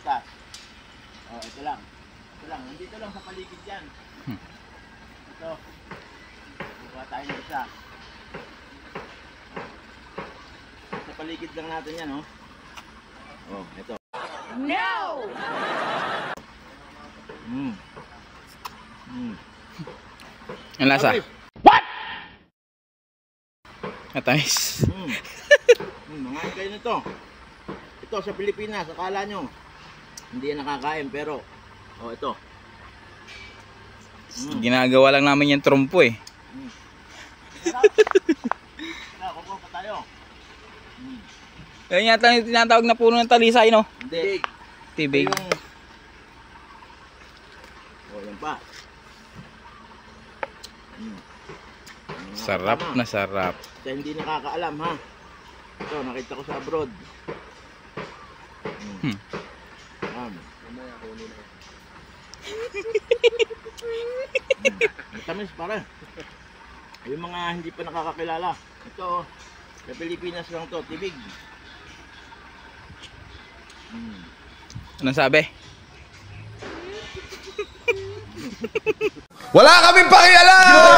butas. Oh, ito lang. Ito lang. Nandito lang sa paligid yan. Ito. Kuha tayo ng isa. Sa paligid lang natin yan, oh. Oh, ito. No! Ang lasa? What? Matamis. Mangain kayo nito. Ito sa Pilipinas, akala nyo hindi yan nakakain, pero oh, ito. Ginagawa lang namin yung trompo eh. Kukuha pa tayo. Kaya yata yung tinatawag na puno ng talisay, no? Hindi. Tibig. Oh, yan pa. Sarap na sarap. Sa hindi nakakaalam, ha. Ito, nakita ko sa abroad. Matamis pare. Yung mga hindi pa nakakakilala. Ito, sa Pilipinas lang to, tibig. Anong sabi? Wala kaming pakialam!